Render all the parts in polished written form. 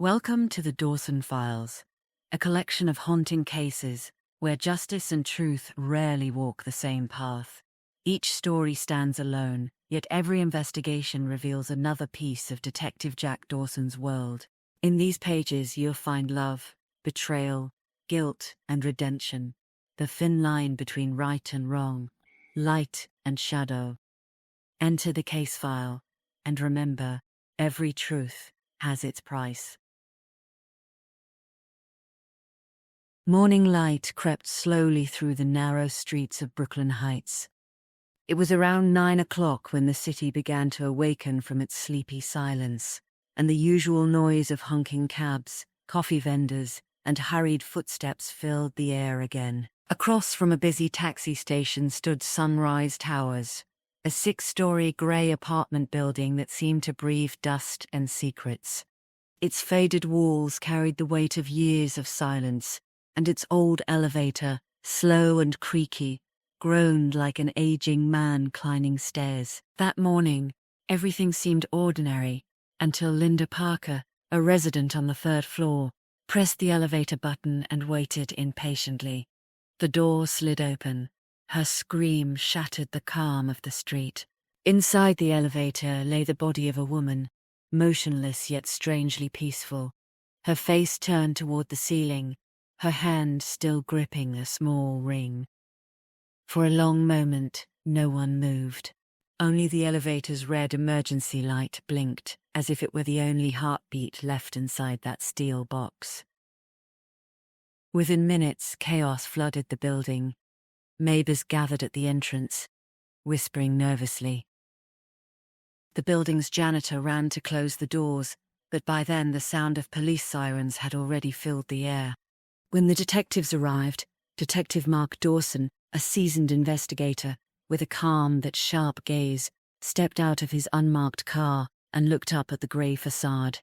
Welcome to the Dawson Files, a collection of haunting cases where justice and truth rarely walk the same path. Each story stands alone, yet every investigation reveals another piece of Detective Jack Dawson's world. In these pages, you'll find love, betrayal, guilt, and redemption, the thin line between right and wrong, light and shadow. Enter the case file, and remember, every truth has its price. Morning light crept slowly through the narrow streets of Brooklyn Heights. It was around 9 o'clock when the city began to awaken from its sleepy silence, and the usual noise of honking cabs, coffee vendors, and hurried footsteps filled the air again. Across from a busy taxi station stood Sunrise Towers, a 6-story grey apartment building that seemed to breathe dust and secrets. Its faded walls carried the weight of years of silence, and its old elevator, slow and creaky, groaned like an aging man climbing stairs. That morning, everything seemed ordinary, until Linda Parker, a resident on the 3rd floor, pressed the elevator button and waited impatiently. The door slid open. Her scream shattered the calm of the street. Inside the elevator lay the body of a woman, motionless yet strangely peaceful, her face turned toward the ceiling, her hand still gripping a small ring. For a long moment, no one moved. Only the elevator's red emergency light blinked, as if it were the only heartbeat left inside that steel box. Within minutes, chaos flooded the building. Neighbors gathered at the entrance, whispering nervously. The building's janitor ran to close the doors, but by then the sound of police sirens had already filled the air. When the detectives arrived, Detective Mark Dawson, a seasoned investigator, with a calm but sharp gaze, stepped out of his unmarked car and looked up at the grey facade.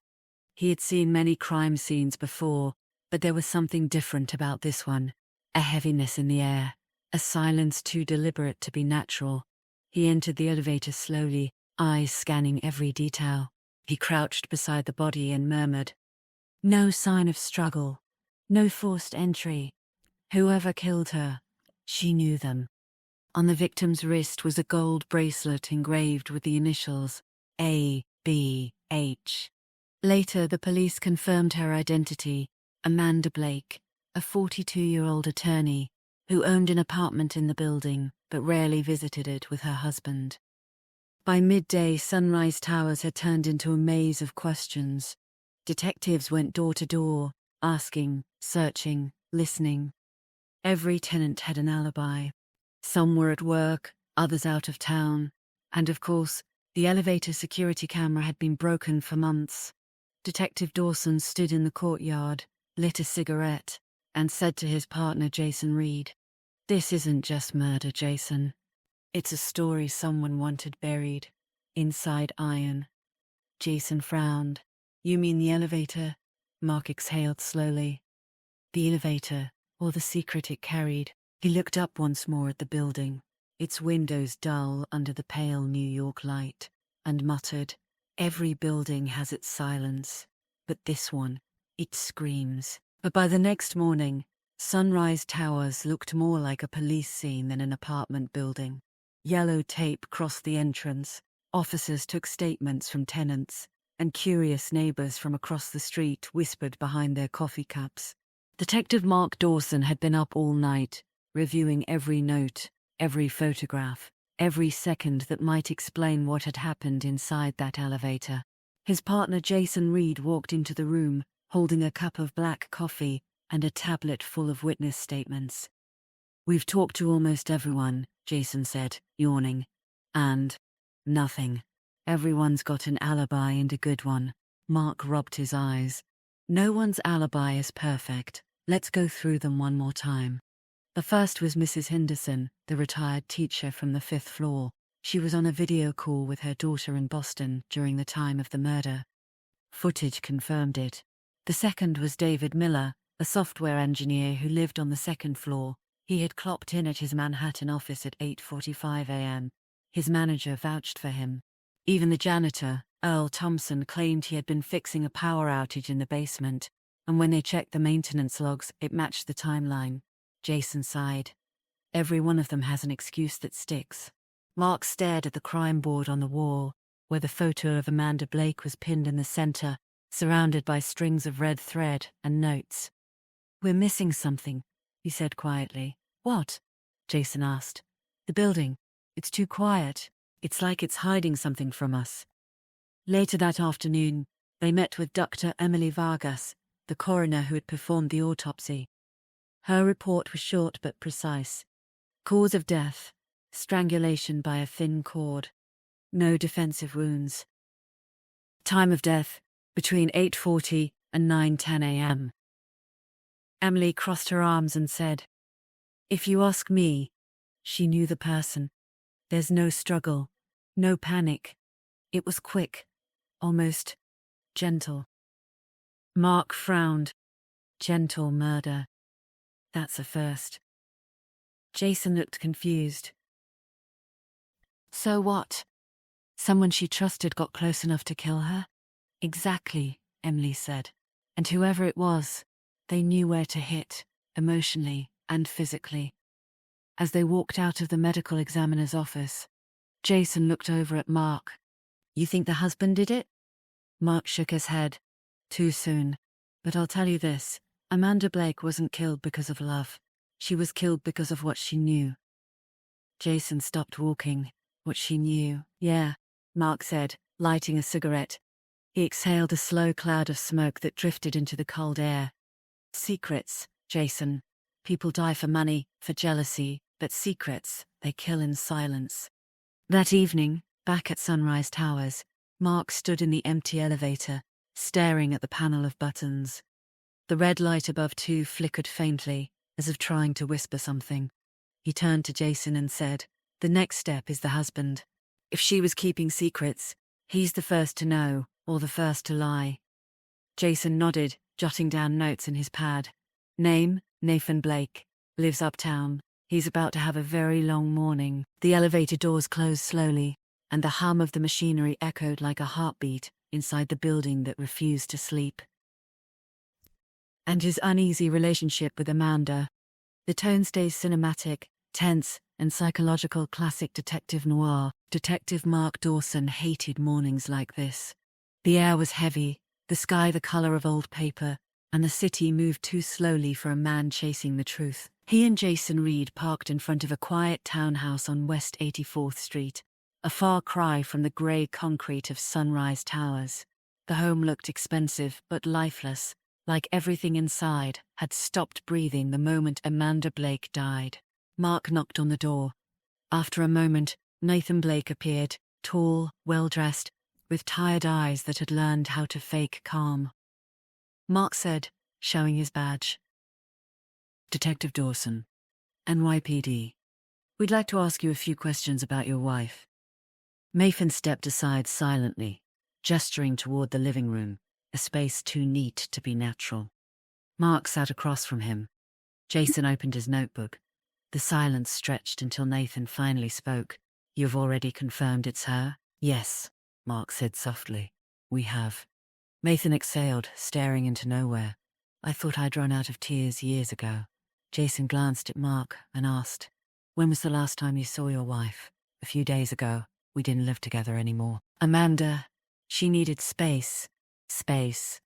He had seen many crime scenes before, but there was something different about this one, a heaviness in the air, a silence too deliberate to be natural. He entered the elevator slowly, eyes scanning every detail. He crouched beside the body and murmured, "No sign of struggle. No forced entry. Whoever killed her, she knew them." On the victim's wrist was a gold bracelet engraved with the initials A.B.H. Later, the police confirmed her identity, Amanda Blake, a 42-year-old attorney who owned an apartment in the building but rarely visited it with her husband. By midday, Sunrise Towers had turned into a maze of questions. Detectives went door to door, asking, searching, listening. Every tenant had an alibi. Some were at work, others out of town, and of course, the elevator security camera had been broken for months. Detective Dawson stood in the courtyard, lit a cigarette, and said to his partner Jason Reed, "This isn't just murder, Jason. It's a story someone wanted buried, inside iron." Jason frowned. "You mean the elevator?" Mark exhaled slowly. "The elevator, or the secret it carried." He looked up once more at the building, its windows dull under the pale New York light, and muttered, "Every building has its silence, but this one, it screams." But by the next morning, Sunrise Towers looked more like a police scene than an apartment building. Yellow tape crossed the entrance, officers took statements from tenants, and curious neighbors from across the street whispered behind their coffee cups. Detective Mark Dawson had been up all night, reviewing every note, every photograph, every second that might explain what had happened inside that elevator. His partner Jason Reed walked into the room, holding a cup of black coffee and a tablet full of witness statements. "We've talked to almost everyone," Jason said, yawning. "And nothing. Everyone's got an alibi and a good one." Mark rubbed his eyes. "No one's alibi is perfect. Let's go through them one more time." The first was Mrs. Henderson, the retired teacher from the 5th floor. She was on a video call with her daughter in Boston during the time of the murder. Footage confirmed it. The second was David Miller, a software engineer who lived on the 2nd floor. He had clocked in at his Manhattan office at 8:45 a.m. His manager vouched for him. Even the janitor, Earl Thompson claimed he had been fixing a power outage in the basement, and when they checked the maintenance logs, it matched the timeline. Jason sighed. Every one of them has an excuse that sticks. Mark stared at the crime board on the wall, where the photo of Amanda Blake was pinned in the center, surrounded by strings of red thread and notes. "We're missing something," he said quietly. "What?" Jason asked. "The building. It's too quiet. It's like it's hiding something from us." Later that afternoon, they met with Dr. Emily Vargas, the coroner who had performed the autopsy. Her report was short but precise. Cause of death: strangulation by a thin cord. No defensive wounds. Time of death: between 8:40 and 9:10 a.m. Emily crossed her arms and said, "If you ask me, she knew the person. There's no struggle, no panic. It was quick, almost gentle." Mark frowned. Gentle murder. That's a first. Jason looked confused. "So what? Someone she trusted got close enough to kill her?" "Exactly," Emily said. "And whoever it was, they knew where to hit, emotionally and physically." As they walked out of the medical examiner's office, Jason looked over at Mark. "You think the husband did it?" Mark shook his head. "Too soon. But I'll tell you this. Amanda Blake wasn't killed because of love. She was killed because of what she knew." Jason stopped walking. What she knew. "Yeah," Mark said, lighting a cigarette. He exhaled a slow cloud of smoke that drifted into the cold air. "Secrets, Jason. People die for money, for jealousy, but secrets, they kill in silence." That evening, back at Sunrise Towers, Mark stood in the empty elevator, staring at the panel of buttons. The red light above 2 flickered faintly, as if trying to whisper something. He turned to Jason and said, "The next step is the husband. If she was keeping secrets, he's the first to know, or the first to lie." Jason nodded, jotting down notes in his pad. "Name: Nathan Blake. Lives uptown. He's about to have a very long morning." The elevator doors closed slowly, and the hum of the machinery echoed like a heartbeat inside the building that refused to sleep. And his uneasy relationship with Amanda. The tone stays cinematic, tense, and psychological, classic detective noir. Detective Mark Dawson hated mornings like this. The air was heavy, the sky the color of old paper, and the city moved too slowly for a man chasing the truth. He and Jason Reed parked in front of a quiet townhouse on West 84th Street, a far cry from the gray concrete of Sunrise Towers. The home looked expensive but lifeless, like everything inside had stopped breathing the moment Amanda Blake died. Mark knocked on the door. After a moment, Nathan Blake appeared, tall, well-dressed, with tired eyes that had learned how to fake calm. Mark said, showing his badge, "Detective Dawson, NYPD. We'd like to ask you a few questions about your wife." Nathan stepped aside silently, gesturing toward the living room, a space too neat to be natural. Mark sat across from him. Jason opened his notebook. The silence stretched until Nathan finally spoke. "You've already confirmed it's her?" "Yes," Mark said softly. "We have." Nathan exhaled, staring into nowhere. "I thought I'd run out of tears years ago." Jason glanced at Mark and asked, "When was the last time you saw your wife?" "A few days ago. We didn't live together anymore." "Amanda, she needed space." "Space,"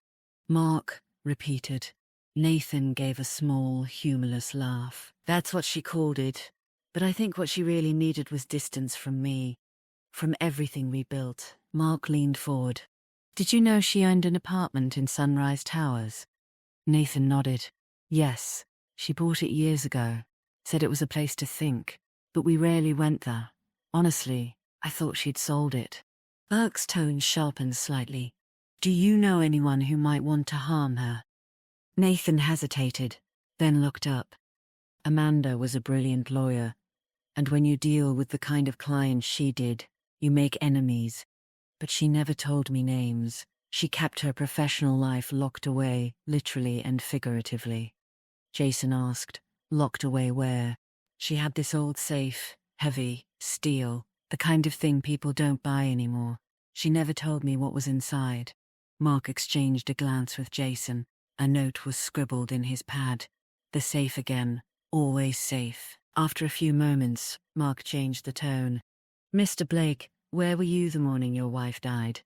Mark repeated. Nathan gave a small, humorless laugh. "That's what she called it. But I think what she really needed was distance from me, from everything we built." Mark leaned forward. "Did you know she owned an apartment in Sunrise Towers?" Nathan nodded. "Yes, she bought it years ago. Said it was a place to think, but we rarely went there. Honestly, I thought she'd sold it." Burke's tone sharpened slightly. "Do you know anyone who might want to harm her?" Nathan hesitated, then looked up. Amanda was a brilliant lawyer, and when you deal with the kind of clients she did, you make enemies. But she never told me names. She kept her professional life locked away, literally and figuratively. Jason asked, "Locked away where?" "She had this old safe, heavy, steel, the kind of thing people don't buy anymore. She never told me what was inside. Mark exchanged a glance with Jason. A note was scribbled in his pad. The safe again. Always safe. After a few moments, Mark changed the tone. Mr. Blake, where were you the morning your wife died?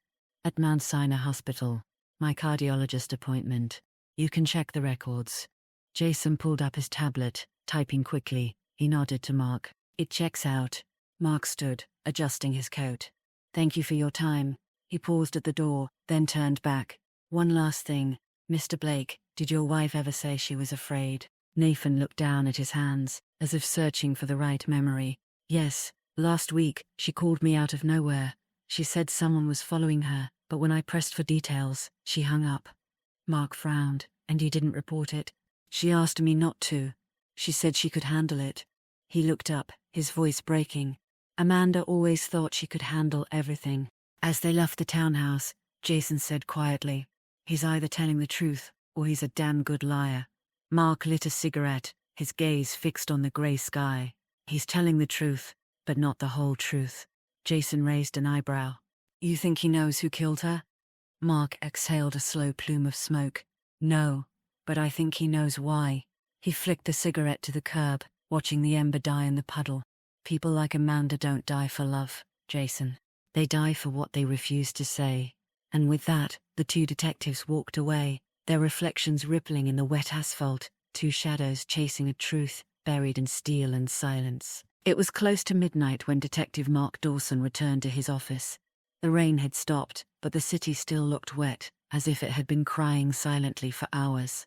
At Mount Sinai Hospital. My cardiologist appointment. You can check the records. Jason pulled up his tablet, typing quickly. He nodded to Mark. It checks out. Mark stood, adjusting his coat. Thank you for your time. He paused at the door, then turned back. One last thing. Mr. Blake, did your wife ever say she was afraid? Nathan looked down at his hands, as if searching for the right memory. Yes, last week, she called me out of nowhere. She said someone was following her, but when I pressed for details, she hung up. Mark frowned, and he didn't report it. She asked me not to. She said she could handle it. He looked up, his voice breaking. Amanda always thought she could handle everything. As they left the townhouse, Jason said quietly, he's either telling the truth, or he's a damn good liar. Mark lit a cigarette, his gaze fixed on the grey sky. He's telling the truth, but not the whole truth. Jason raised an eyebrow. You think he knows who killed her? Mark exhaled a slow plume of smoke. No, but I think he knows why. He flicked the cigarette to the curb, watching the ember die in the puddle. People like Amanda don't die for love, Jason. They die for what they refuse to say. And with that, the two detectives walked away, their reflections rippling in the wet asphalt, two shadows chasing a truth buried in steel and silence. It was close to midnight when Detective Mark Dawson returned to his office. The rain had stopped, but the city still looked wet, as if it had been crying silently for hours.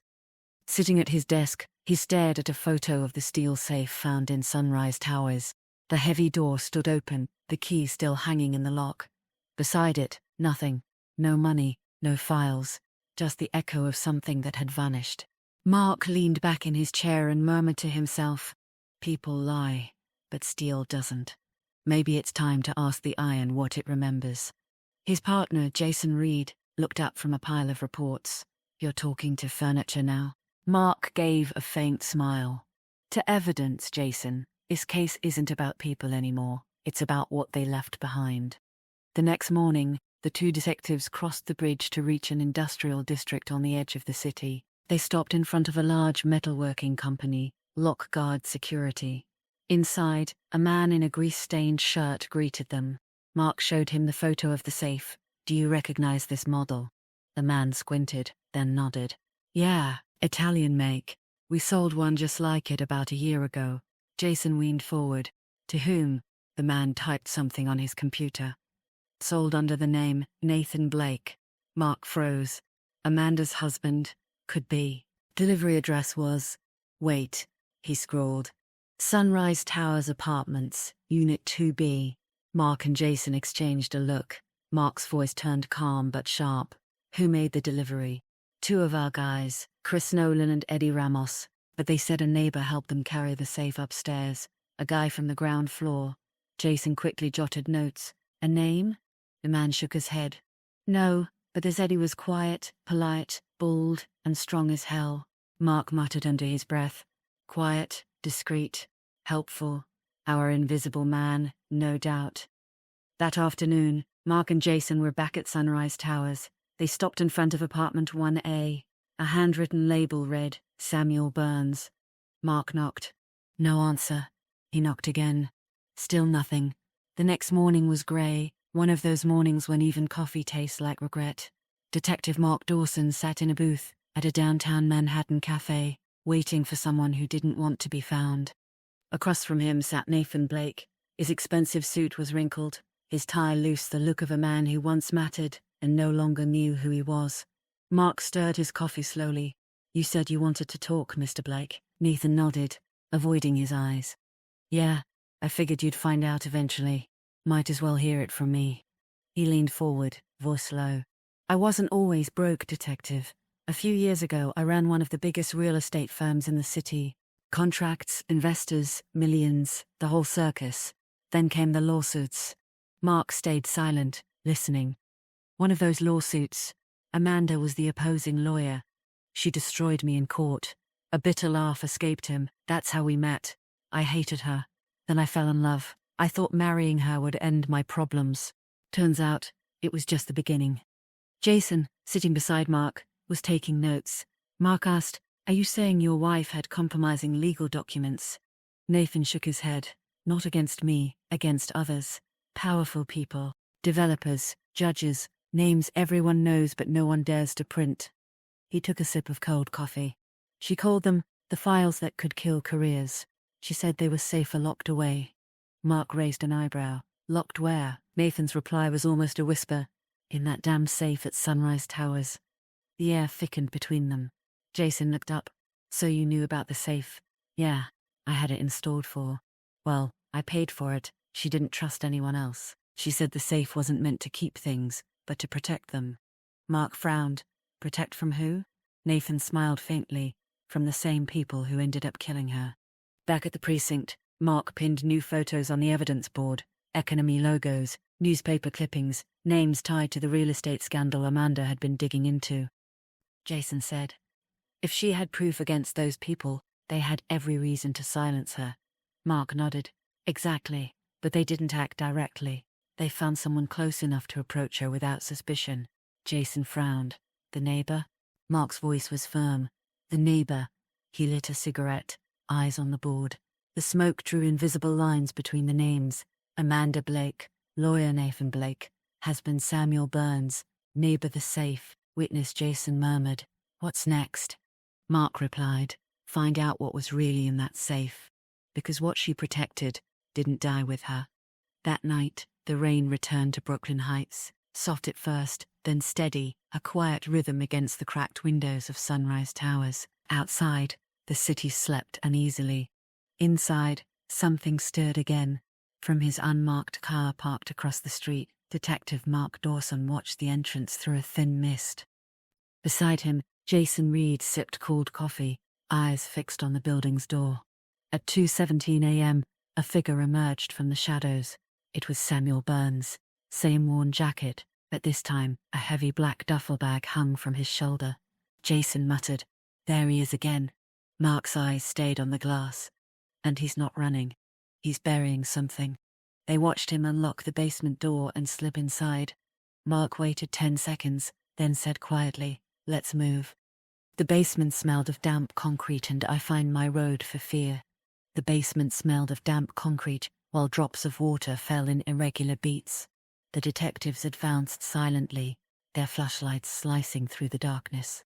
Sitting at his desk, he stared at a photo of the steel safe found in Sunrise Towers. The heavy door stood open, the key still hanging in the lock. Beside it, nothing. No money, no files, just the echo of something that had vanished. Mark leaned back in his chair and murmured to himself, people lie, but steel doesn't. Maybe it's time to ask the iron what it remembers. His partner, Jason Reed, looked up from a pile of reports. You're talking to furniture now? Mark gave a faint smile. To evidence, Jason. This case isn't about people anymore. It's about what they left behind. The next morning, the two detectives crossed the bridge to reach an industrial district on the edge of the city. They stopped in front of a large metalworking company, Lock Guard Security. Inside, a man in a grease-stained shirt greeted them. Mark showed him the photo of the safe. Do you recognize this model? The man squinted, then nodded. Yeah, Italian make. We sold one just like it about a year ago. Jason leaned forward. To whom? The man typed something on his computer. Sold under the name Nathan Blake. Mark froze. Amanda's husband. Could be. Delivery address was... Wait, he scrawled. Sunrise Towers Apartments, Unit 2B. Mark and Jason exchanged a look. Mark's voice turned calm but sharp. Who made the delivery? Two of our guys, Chris Nolan and Eddie Ramos. But they said a neighbor helped them carry the safe upstairs. A guy from the ground floor. Jason quickly jotted notes. A name? The man shook his head. No, but as Eddie was quiet, polite, bald, and strong as hell. Mark muttered under his breath. Quiet, discreet, helpful. Our invisible man, no doubt. That afternoon, Mark and Jason were back at Sunrise Towers. They stopped in front of apartment 1A. A handwritten label read, Samuel Burns. Mark knocked. No answer. He knocked again. Still nothing. The next morning was grey, one of those mornings when even coffee tastes like regret. Detective Mark Dawson sat in a booth at a downtown Manhattan cafe, waiting for someone who didn't want to be found. Across from him sat Nathan Blake. His expensive suit was wrinkled, his tie loose, the look of a man who once mattered and no longer knew who he was. Mark stirred his coffee slowly. You said you wanted to talk, Mr. Blake. Nathan nodded, avoiding his eyes. Yeah, I figured you'd find out eventually. Might as well hear it from me. He leaned forward, voice low. I wasn't always broke, detective. A few years ago, I ran one of the biggest real estate firms in the city. Contracts, investors, millions, the whole circus. Then came the lawsuits. Mark stayed silent, listening. One of those lawsuits. Amanda was the opposing lawyer. She destroyed me in court. A bitter laugh escaped him. That's how we met. I hated her. Then I fell in love. I thought marrying her would end my problems. Turns out, It was just the beginning. Jason, sitting beside Mark, was taking notes. Mark asked, "Are you saying your wife had compromising legal documents?" Nathan shook his head. "Not against me, against others. Powerful people, developers, judges, names everyone knows but no one dares to print." He took a sip of cold coffee. "She called them the files that could kill careers. She said they were safer locked away." Mark raised an eyebrow. "Locked where?" Nathan's reply was almost a whisper. "In that damn safe at Sunrise Towers." The air thickened between them. Jason looked up. "So you knew about the safe?" "Yeah, I had it installed for. Well, I paid for it. She didn't trust anyone else. She said the safe wasn't meant to keep things, but to protect them." Mark frowned. "Protect from who?" Nathan smiled faintly. "From the same people who ended up killing her." Back at the precinct, Mark pinned new photos on the evidence board, economy logos, newspaper clippings, names tied to the real estate scandal Amanda had been digging into. Jason said, "If she had proof against those people, they had every reason to silence her." Mark nodded. "Exactly, but they didn't act directly. They found someone close enough to approach her without suspicion." Jason frowned. "The neighbor?" Mark's voice was firm. "The neighbor." He lit a cigarette, eyes on the board. The smoke drew invisible lines between the names. Amanda Blake, lawyer Nathan Blake, husband Samuel Burns, neighbor the safe, witness Jason murmured. "What's next?" Mark replied, "Find out what was really in that safe. Because what she protected didn't die with her." That night, the rain returned to Brooklyn Heights, soft at first, then steady, a quiet rhythm against the cracked windows of Sunrise Towers. Outside, the city slept uneasily. Inside, something stirred again. From his unmarked car parked across the street, Detective Mark Dawson watched the entrance through a thin mist. Beside him, Jason Reed sipped cold coffee, eyes fixed on the building's door. At 2:17 a.m., a figure emerged from the shadows. It was Samuel Burns, same worn jacket, but this time a heavy black duffel bag hung from his shoulder. Jason muttered, "There he is again." Mark's eyes stayed on the glass. "And he's not running. He's burying something." They watched him unlock the basement door and slip inside. Mark waited 10 seconds, then said quietly, "Let's move." The basement smelled of damp concrete and I find my road for fear. The basement smelled of damp concrete, while drops of water fell in irregular beats. The detectives advanced silently, their flashlights slicing through the darkness.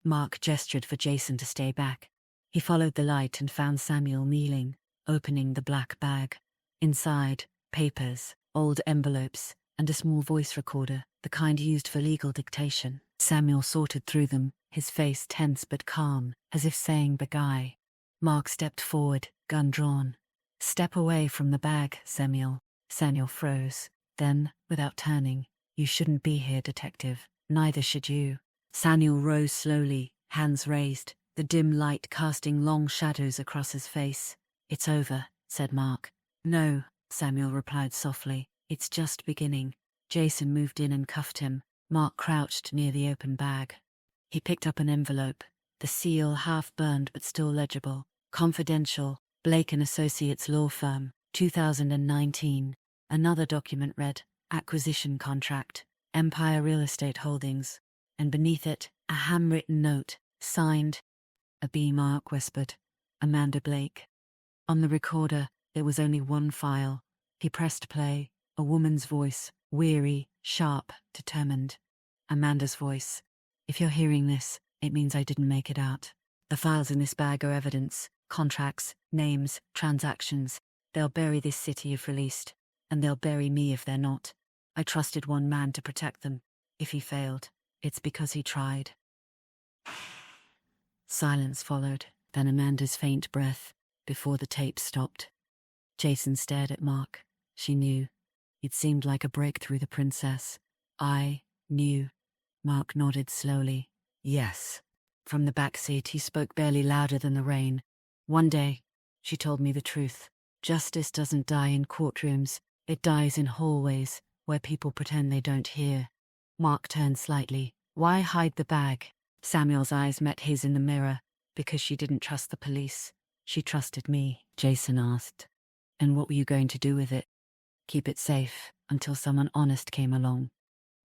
Mark gestured for Jason to stay back. He followed the light and found Samuel kneeling, opening the black bag. Inside, papers, old envelopes, and a small voice recorder, the kind used for legal dictation. Samuel sorted through them, his face tense but calm, as if saying "Beguy." Mark stepped forward, gun drawn. "Step away from the bag, Samuel." Samuel froze. Then, without turning, "You shouldn't be here, detective. Neither should you." Samuel rose slowly, hands raised, the dim light casting long shadows across his face. "It's over," said Mark. "No," Samuel replied softly. "It's just beginning." Jason moved in and cuffed him. Mark crouched near the open bag. He picked up an envelope, the seal half burned but still legible. "Confidential, Blake & Associates Law Firm, 2019. Another document read, "Acquisition Contract, Empire Real Estate Holdings." And beneath it, a handwritten note, signed. "A B." Mark whispered, "Amanda Blake." On the recorder, there was only one file. He pressed play, a woman's voice, weary, sharp, determined. Amanda's voice. "If you're hearing this, it means I didn't make it out. The files in this bag are evidence, contracts, names, transactions. They'll bury this city if released, and they'll bury me if they're not. I trusted one man to protect them. If he failed, it's because he tried." Silence followed, then Amanda's faint breath, before the tape stopped. Jason stared at Mark. She knew. It seemed like a break through the princess. "I knew." Mark nodded slowly. "Yes." From the back seat, he spoke barely louder than the rain. "One day, she told me the truth. Justice doesn't die in courtrooms. It dies in hallways, where people pretend they don't hear." Mark turned slightly. "Why hide the bag?" Samuel's eyes met his in the mirror. "Because she didn't trust the police. She trusted me," Jason asked. "And what were you going to do with it?" "Keep it safe, until someone honest came along."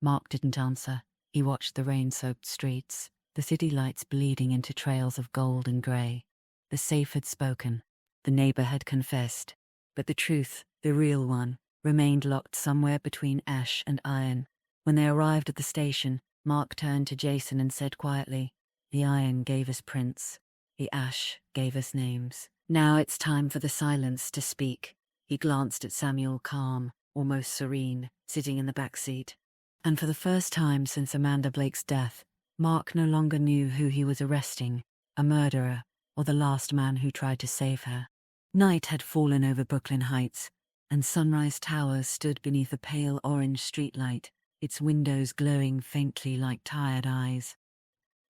Mark didn't answer. He watched the rain-soaked streets, the city lights bleeding into trails of gold and grey. The safe had spoken. The neighbor had confessed. But the truth, the real one, remained locked somewhere between ash and iron. When they arrived at the station, Mark turned to Jason and said quietly, "The iron gave us prints. The ash gave us names. Now it's time for the silence to speak." He glanced at Samuel, calm, almost serene, sitting in the back seat. And for the first time since Amanda Blake's death, Mark no longer knew who he was arresting, a murderer or the last man who tried to save her. Night had fallen over Brooklyn Heights, and Sunrise Towers stood beneath a pale orange streetlight, its windows glowing faintly like tired eyes.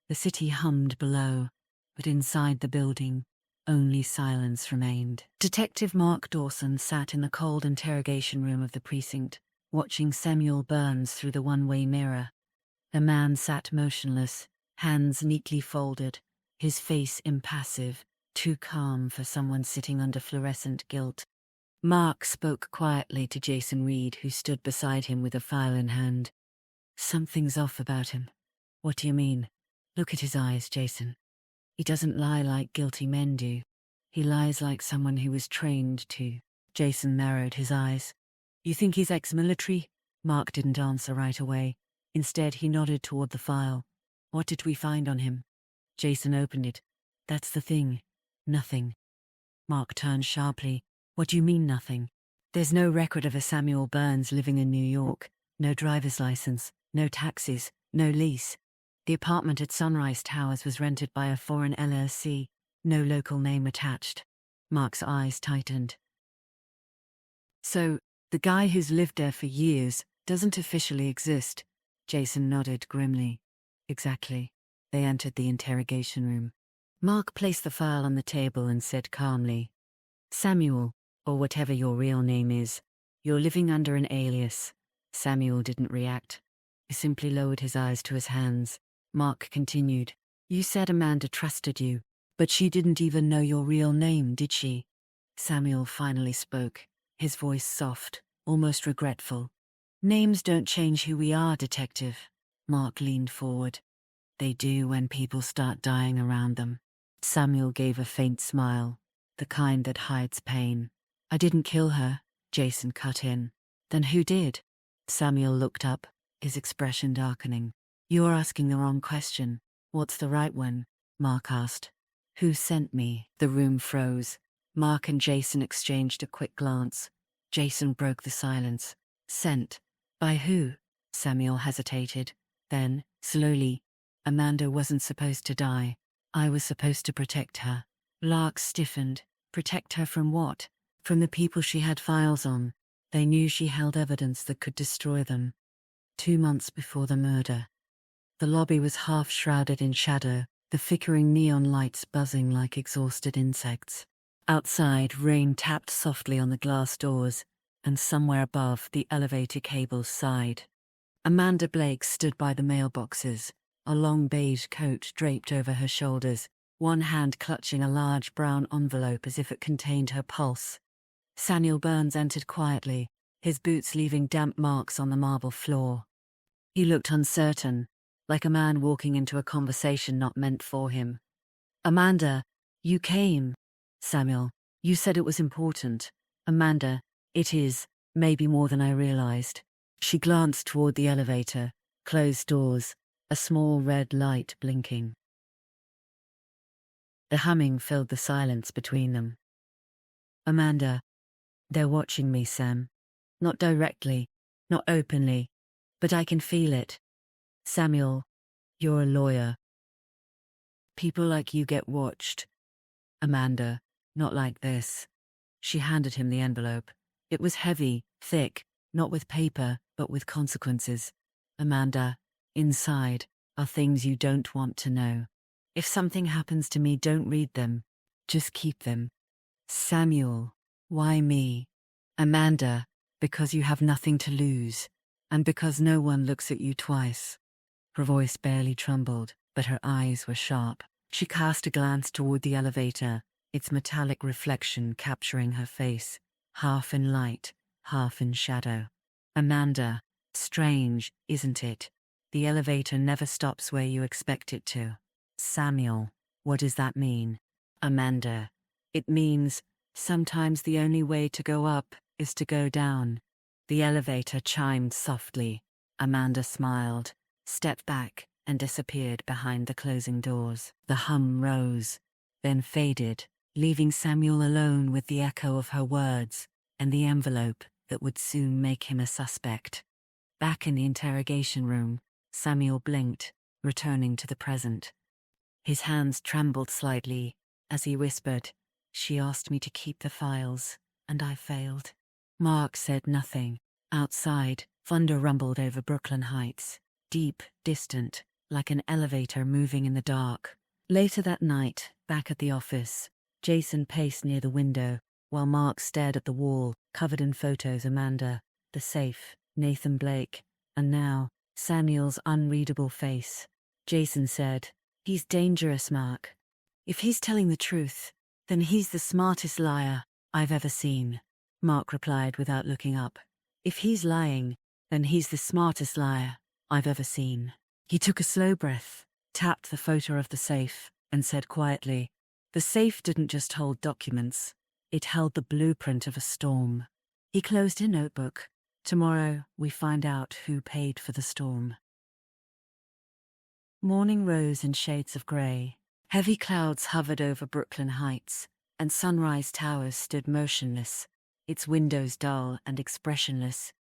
The city hummed below, but inside the building, only silence remained. Detective Mark Dawson sat in the cold interrogation room of the precinct, watching Samuel Burns through the one-way mirror. The man sat motionless, hands neatly folded, his face impassive, too calm for someone sitting under fluorescent guilt. Mark spoke quietly to Jason Reed, who stood beside him with a file in hand. "Something's off about him." "What do you mean?" "Look at his eyes, Jason. He doesn't lie like guilty men do. He lies like someone who was trained to." Jason narrowed his eyes. "You think he's ex-military?" Mark didn't answer right away. Instead, he nodded toward the file. "What did we find on him?" Jason opened it. "That's the thing. Nothing." Mark turned sharply. "What do you mean, nothing?" "There's no record of a Samuel Burns living in New York. No driver's license, no taxes, no lease. The apartment at Sunrise Towers was rented by a foreign LLC. No local name attached." Mark's eyes tightened. "So, the guy who's lived there for years doesn't officially exist?" Jason nodded grimly. "Exactly." They entered the interrogation room. Mark placed the file on the table and said calmly, "Samuel, or whatever your real name is, you're living under an alias." Samuel didn't react. He simply lowered his eyes to his hands. Mark continued, "You said Amanda trusted you, but she didn't even know your real name, did she?" Samuel finally spoke, his voice soft, almost regretful. "Names don't change who we are, Detective." Mark leaned forward. "They do when people start dying around them." Samuel gave a faint smile, the kind that hides pain. "I didn't kill her," Jason cut in. "Then who did?" Samuel looked up, his expression darkening. "You're asking the wrong question." "What's the right one?" Mark asked. "Who sent me?" The room froze. Mark and Jason exchanged a quick glance. Jason broke the silence. "Sent? By who?" Samuel hesitated. Then, slowly, "Amanda wasn't supposed to die. I was supposed to protect her." Lark stiffened. Protect her from what? From the people she had files on. They knew she held evidence that could destroy them. 2 months before the murder. The lobby was half shrouded in shadow, the flickering neon lights buzzing like exhausted insects. Outside, rain tapped softly on the glass doors, and somewhere above, the elevator cables sighed. Amanda Blake stood by the mailboxes, a long beige coat draped over her shoulders, one hand clutching a large brown envelope as if it contained her pulse. Samuel Burns entered quietly, his boots leaving damp marks on the marble floor. He looked uncertain, like a man walking into a conversation not meant for him. "Amanda, you came." "Samuel, you said it was important." "Amanda, it is, maybe more than I realized." She glanced toward the elevator, closed doors, a small red light blinking. The humming filled the silence between them. "Amanda, they're watching me, Sam. Not directly, not openly, but I can feel it. Samuel, you're a lawyer. People like you get watched. Amanda, not like this." She handed him the envelope. It was heavy, thick, not with paper, but with consequences. "Amanda, inside are things you don't want to know. If something happens to me, don't read them. Just keep them." "Samuel, why me?" "Amanda, because you have nothing to lose, and because no one looks at you twice." Her voice barely trembled, but her eyes were sharp. She cast a glance toward the elevator, its metallic reflection capturing her face, half in light, half in shadow. "Amanda, Strange, isn't it? The elevator never stops where you expect it to. Samuel, what does that mean? Amanda, it means sometimes the only way to go up is to go down. The elevator chimed softly. Amanda smiled, stepped back, and disappeared behind the closing doors. The hum rose, then faded, leaving Samuel alone with the echo of her words and the envelope that would soon make him a suspect. Back in the interrogation room, Samuel blinked, returning to the present. His hands trembled slightly as he whispered, "She asked me to keep the files, and I failed." Mark said nothing. Outside, thunder rumbled over Brooklyn Heights, deep, distant, like an elevator moving in the dark. Later that night, back at the office, Jason paced near the window, while Mark stared at the wall, covered in photos: Amanda, the safe, Nathan Blake, and now, Samuel's unreadable face. Jason said, "He's dangerous, Mark. If he's telling the truth, then he's the smartest liar I've ever seen." Mark replied without looking up. "If he's lying, then he's the smartest liar I've ever seen." He took a slow breath, tapped the photo of the safe, and said quietly, "The safe didn't just hold documents, it held the blueprint of a storm." He closed his notebook. "Tomorrow we find out who paid for the storm." Morning rose in shades of grey. Heavy clouds hovered over Brooklyn Heights, and Sunrise Towers stood motionless, its windows dull and expressionless,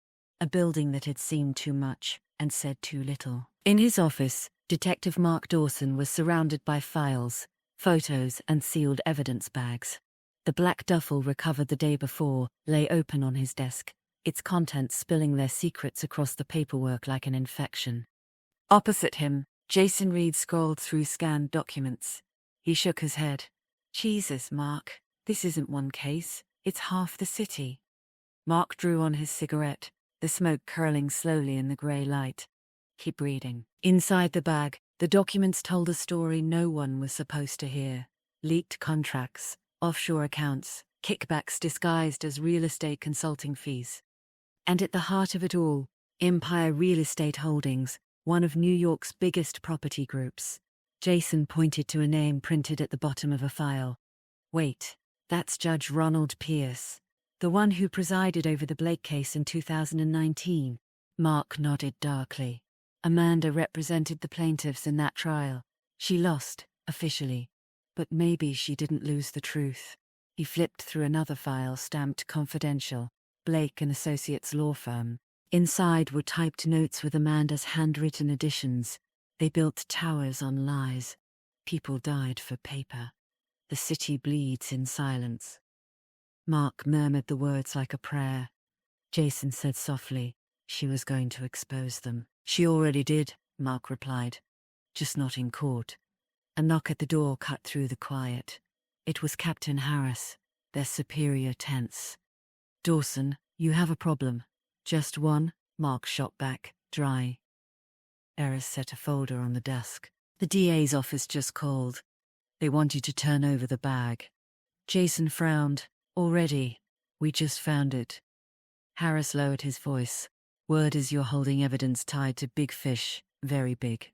a building that had seen too much and said too little. In his office, Detective Mark Dawson was surrounded by files, photos, and sealed evidence bags. The black duffel recovered the day before lay open on his desk, its contents spilling their secrets across the paperwork like an infection. Opposite him, Jason Reed scrolled through scanned documents. He shook his head. "Jesus, Mark, this isn't one case, it's half the city." Mark drew on his cigarette, the smoke curling slowly in the grey light. "Keep reading." Inside the bag, the documents told a story no one was supposed to hear. Leaked contracts, offshore accounts, kickbacks disguised as real estate consulting fees. And at the heart of it all, Empire Real Estate Holdings, one of New York's biggest property groups. Jason pointed to a name printed at the bottom of a file. "Wait, that's Judge Ronald Pierce, the one who presided over the Blake case in 2019. Mark nodded darkly. Amanda represented the plaintiffs in that trial. She lost, officially. But maybe she didn't lose the truth. He flipped through another file stamped "Confidential", Blake and Associates law firm. Inside were typed notes with Amanda's handwritten additions. They built towers on lies. People died for paper. The city bleeds in silence. Mark murmured the words like a prayer. Jason said softly, "She was going to expose them." "She already did," Mark replied. "Just not in court." A knock at the door cut through the quiet. It was Captain Harris, their superior tense. "Dawson, you have a problem." "Just one?" Mark shot back, dry. Eris set a folder on the desk. "The DA's office just called. They want you to turn over the bag." Jason frowned. "Already? We just found it." Harris lowered his voice. "Word is you're holding evidence tied to big fish, very big.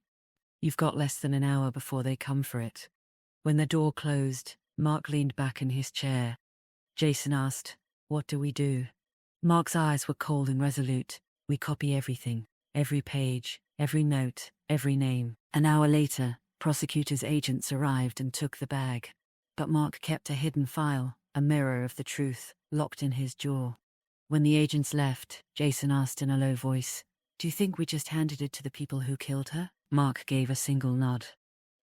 You've got less than an hour before they come for it." When the door closed, Mark leaned back in his chair. Jason asked, "What do we do?" Mark's eyes were cold and resolute. "We copy everything, every page, every note, every name." An hour later, prosecutors' agents arrived and took the bag. But Mark kept a hidden file, a mirror of the truth, locked in his jaw. When the agents left, Jason asked in a low voice, "Do you think we just handed it to the people who killed her?" Mark gave a single nod.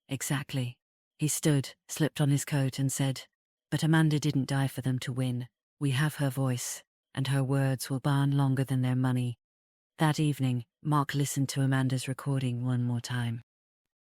"Exactly." He stood, slipped on his coat, and said, "But Amanda didn't die for them to win. We have her voice, and her words will burn longer than their money." That evening, Mark listened to Amanda's recording one more time.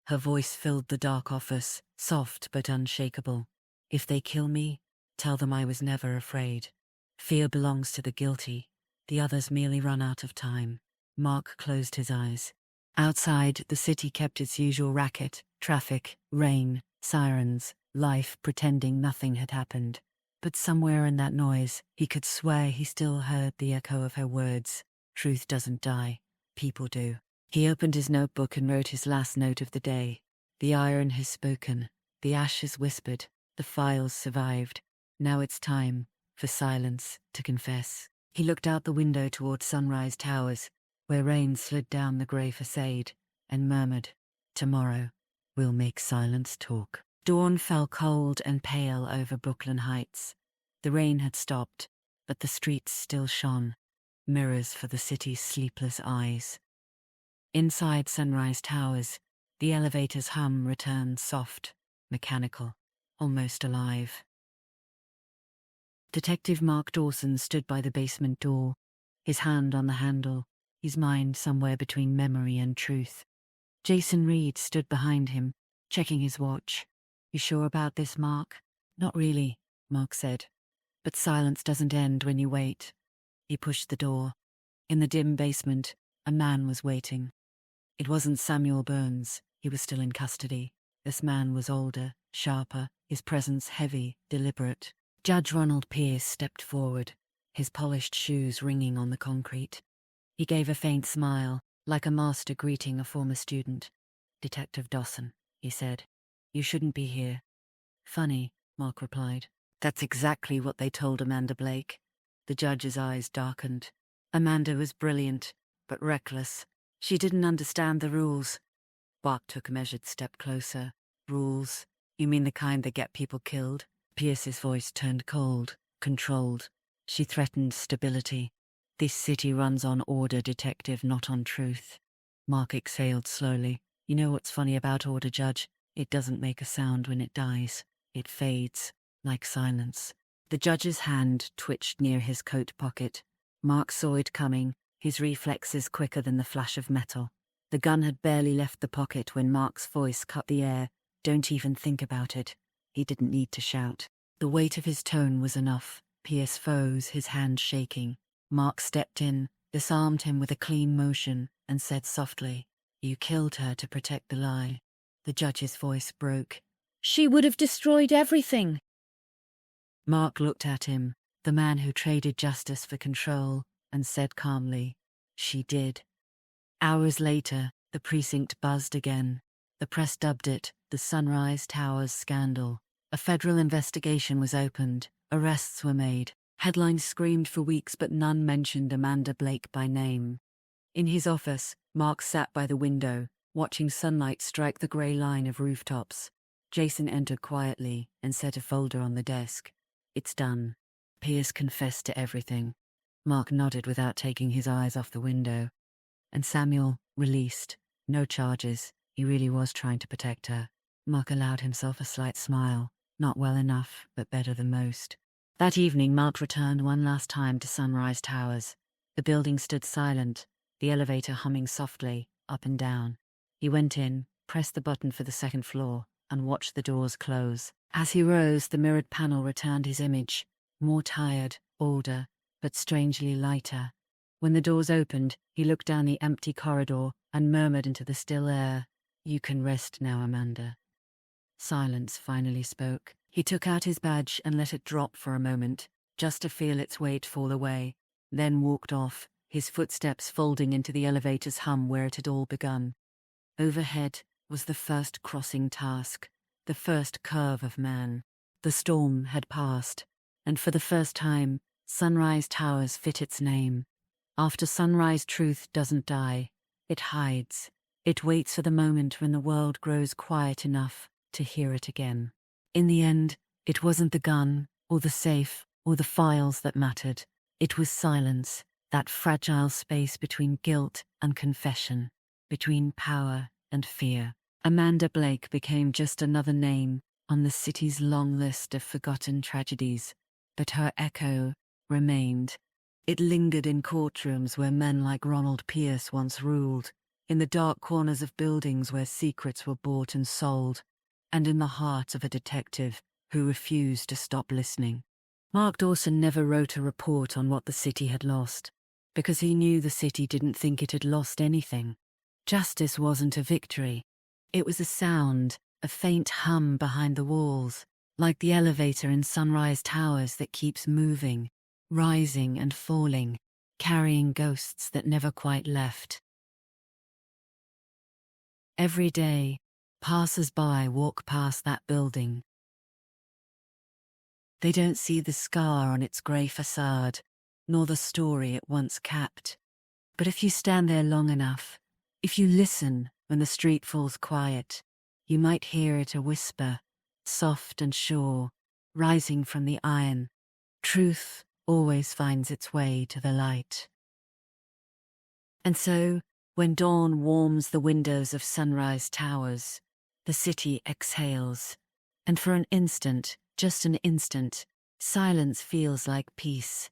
Her voice filled the dark office, soft but unshakable. "If they kill me, tell them I was never afraid. Fear belongs to the guilty. The others merely run out of time." Mark closed his eyes. Outside, the city kept its usual racket: traffic, rain, sirens, life pretending nothing had happened. But somewhere in that noise, he could swear he still heard the echo of her words. "Truth doesn't die. people do. He opened his notebook and wrote his last note of the day. The iron has spoken. The ash has whispered. The files survived. Now it's time for silence to confess. He looked out the window toward Sunrise Towers, where rain slid down the grey facade, and murmured, "Tomorrow, we'll make silence talk." Dawn fell cold and pale over Brooklyn Heights. The rain had stopped, but the streets still shone, mirrors for the city's sleepless eyes. Inside Sunrise Towers, the elevator's hum returned soft, mechanical, almost alive. Detective Mark Dawson stood by the basement door, his hand on the handle, his mind somewhere between memory and truth. Jason Reed stood behind him, checking his watch. "You sure about this, Mark?" "Not really," Mark said. "But silence doesn't end when you wait." He pushed the door. In the dim basement, a man was waiting. It wasn't Samuel Burns. He was still in custody. This man was older, sharper, his presence heavy, deliberate. Judge Ronald Pierce stepped forward, his polished shoes ringing on the concrete. He gave a faint smile, like a master greeting a former student. "Detective Dawson," he said. "You shouldn't be here." "Funny," Mark replied. "That's exactly what they told Amanda Blake." The judge's eyes darkened. Amanda was brilliant, but reckless. She didn't understand the rules. Mark took a measured step closer. "Rules? You mean the kind that get people killed?" Pierce's voice turned cold, controlled. "She threatened stability. This city runs on order, detective, not on truth." Mark exhaled slowly. "You know what's funny about order, Judge? It doesn't make a sound when it dies. It fades, like silence." The judge's hand twitched near his coat pocket. Mark saw it coming, his reflexes quicker than the flash of metal. The gun had barely left the pocket when Mark's voice cut the air. "Don't even think about it." He didn't need to shout. The weight of his tone was enough. Pierce froze, his hand shaking. Mark stepped in, disarmed him with a clean motion, and said softly, "You killed her to protect the lie." The judge's voice broke. "She would have destroyed everything." Mark looked at him, the man who traded justice for control, and said calmly, "She did." Hours later, the precinct buzzed again. The press dubbed it the Sunrise Towers scandal. A federal investigation was opened. Arrests were made. Headlines screamed for weeks, but none mentioned Amanda Blake by name. In his office, Mark sat by the window, watching sunlight strike the grey line of rooftops. Jason entered quietly and set a folder on the desk. "It's done." Pierce confessed to everything. Mark nodded without taking his eyes off the window. "And Samuel, released. No charges. He really was trying to protect her." Mark allowed himself a slight smile. Not well enough, but better than most. That evening, Mark returned one last time to Sunrise Towers. The building stood silent, the elevator humming softly, up and down. He went in, pressed the button for the second floor, and watched the doors close. As he rose, the mirrored panel returned his image, more tired, older, but strangely lighter. When the doors opened, he looked down the empty corridor and murmured into the still air, "You can rest now, Amanda." Silence finally spoke. He took out his badge and let it drop for a moment, just to feel its weight fall away, then walked off, his footsteps folding into the elevator's hum where it had all begun. Overhead was the first crossing task, the first curve of man. The storm had passed, and for the first time, Sunrise Towers fit its name. After sunrise, truth doesn't die. It hides. It waits for the moment when the world grows quiet enough to hear it again. In the end, it wasn't the gun, or the safe, or the files that mattered. It was silence, that fragile space between guilt and confession, between power and fear. Amanda Blake became just another name on the city's long list of forgotten tragedies, but her echo remained. It lingered in courtrooms where men like Ronald Pierce once ruled, in the dark corners of buildings where secrets were bought and sold, and in the heart of a detective who refused to stop listening. Mark Dawson never wrote a report on what the city had lost, because he knew the city didn't think it had lost anything. Justice wasn't a victory. It was a sound, a faint hum behind the walls, like the elevator in Sunrise Towers that keeps moving, rising and falling, carrying ghosts that never quite left. Every day, passers-by walk past that building. They don't see the scar on its grey facade, nor the story it once capped. But if you stand there long enough, if you listen when the street falls quiet, you might hear it a whisper, soft and sure, rising from the iron. Truth always finds its way to the light. And so, when dawn warms the windows of sunrise towers, the city exhales, and for an instant, just an instant, silence feels like peace.